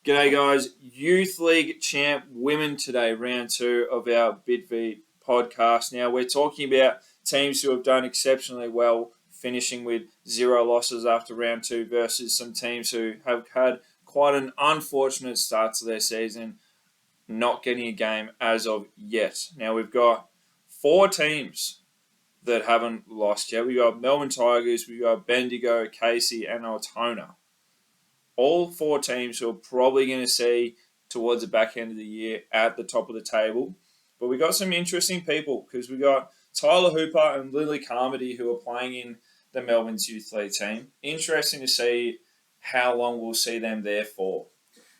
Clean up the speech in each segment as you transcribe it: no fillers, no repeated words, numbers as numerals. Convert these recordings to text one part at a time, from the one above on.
G'day guys, Youth League Champ Women today, round 2 of our BitV podcast. Now we're talking about teams who have done exceptionally well, finishing with 0 losses after round 2 versus some teams who have had quite an unfortunate start to their season, not getting a game as of yet. Now we've got 4 teams that haven't lost yet. We've got Melbourne Tigers, we've got Bendigo, Casey and Altona. All 4 teams who are probably going to see towards the back end of the year at the top of the table. But we got some interesting people because we got Tyler Hooper and Lily Carmody who are playing in the Melbourne's Youth League team. Interesting to see how long we'll see them there for.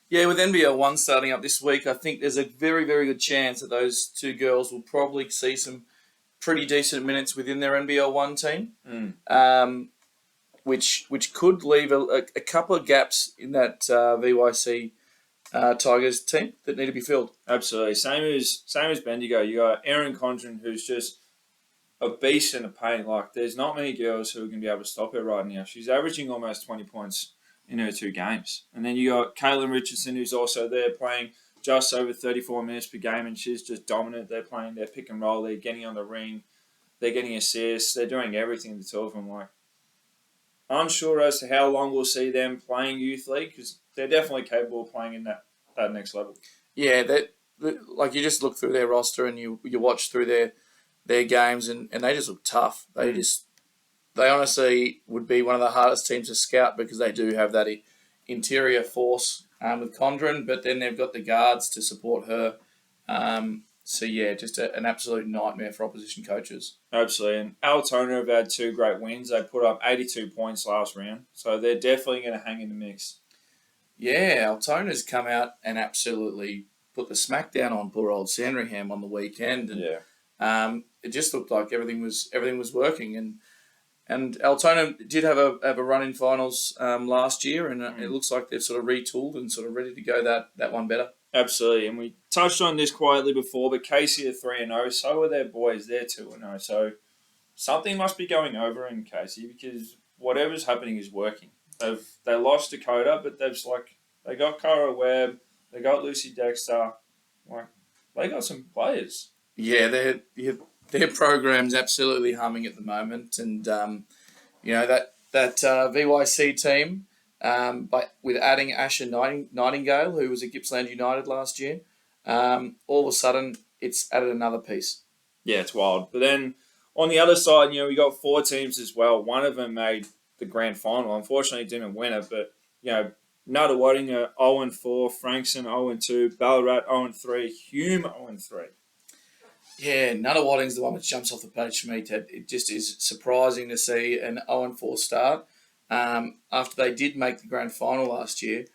Yeah, with NBL 1 starting up this week, I think there's a very, very good chance that those 2 girls will probably see some pretty decent minutes within their NBL 1 team. Which could leave a couple of gaps in that VYC Tigers team that need to be filled. Absolutely. Same as Bendigo. You got Erin Condren, who's just a beast in the paint. Like, there's not many girls who are going to be able to stop her right now. She's averaging almost 20 points in her 2 games. And then you got Caitlin Richardson, who's also there playing just over 34 minutes per game, and she's just dominant. They're playing their pick and roll. They're getting on the ring. They're getting assists. They're doing everything, the 2 of them. Like, unsure as to how long we'll see them playing Youth League because they're definitely capable of playing in that next level. Yeah, like you just look through their roster and you watch through their games and they just look tough. They honestly would be one of the hardest teams to scout because they do have that interior force with Condren, but then they've got the guards to support her. So, yeah, just an absolute nightmare for opposition coaches. Absolutely. And Altona have had 2 great wins. They put up 82 points last round. So they're definitely going to hang in the mix. Yeah, Altona's come out and absolutely put the smack down on poor old Sandringham on the weekend. And, it just looked like everything was working. And Altona did have a run in finals last year, and it looks like they've sort of retooled and sort of ready to go that one better. Absolutely, and we touched on this quietly before, but Casey are 3-0, so are their boys, they're 2-0. So something must be going over in Casey because whatever's happening is working. They lost Dakota, but they got Cara Webb, they got Lucy Dexter, they got some players. Yeah, their program's absolutely humming at the moment, and that VYC team. With adding Asher Nightingale, who was at Gippsland United last year, all of a sudden it's added another piece. Yeah, it's wild. But then on the other side, we got 4 teams as well. One of them made the grand final. Unfortunately, didn't win it. But Nuttawading are 0-4, Frankston 0-2, Ballarat 0-3, Hume 0-3. Yeah, Nuttawading's the one which jumps off the page for me, Ted. It just is surprising to see an 0-4 start. After they did make the grand final last year,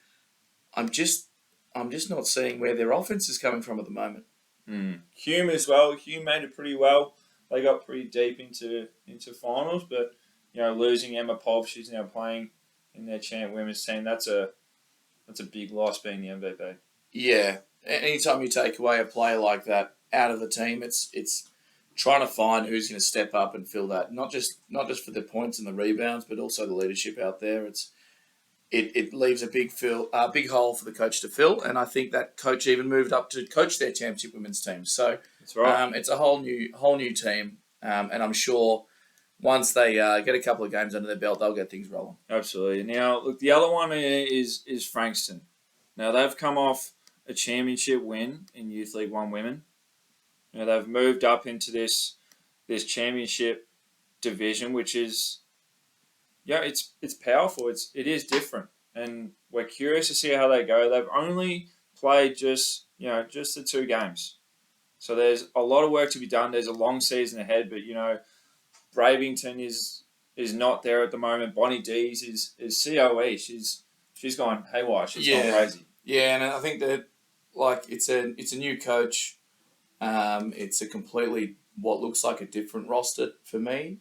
I'm just not seeing where their offense is coming from at the moment. Hume as well. Hume made it pretty well. They got pretty deep into finals, but losing Emma Pov, she's now playing in their champ women's team. That's a big loss being the MVP. Yeah, anytime you take away a player like that out of the team, it's trying to find who's going to step up and fill that. Not just for the points and the rebounds, but also the leadership out there. It leaves a big hole for the coach to fill, and I think that coach even moved up to coach their championship women's team. So that's right. It's a whole new team, and I'm sure once they get a couple of games under their belt, they'll get things rolling. Absolutely. Now, look, the other one is Frankston. Now they've come off a championship win in Youth League 1 women. They've moved up into this championship division, which is, it's powerful. It is different, and we're curious to see how they go. They've only played just the 2 games, so there's a lot of work to be done. There's a long season ahead, but Bravington is not there at the moment. Bonnie Dees is COE. She's gone haywire. She's gone crazy. Yeah, and I think that it's a new coach. It's a completely what looks like a different roster for me.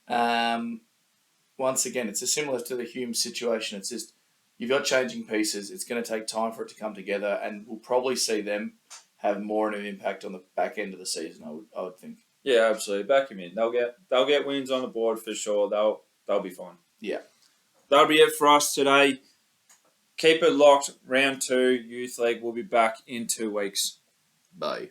Once again, it's similar to the Hume situation. It's just you've got changing pieces. It's going to take time for it to come together, and we'll probably see them have more of an impact on the back end of the season. I would think. Yeah, absolutely. Back them in. They'll get wins on the board for sure. They'll be fine. Yeah. That'll be it for us today. Keep it locked. Round 2 Youth League will be back in 2 weeks. Bye.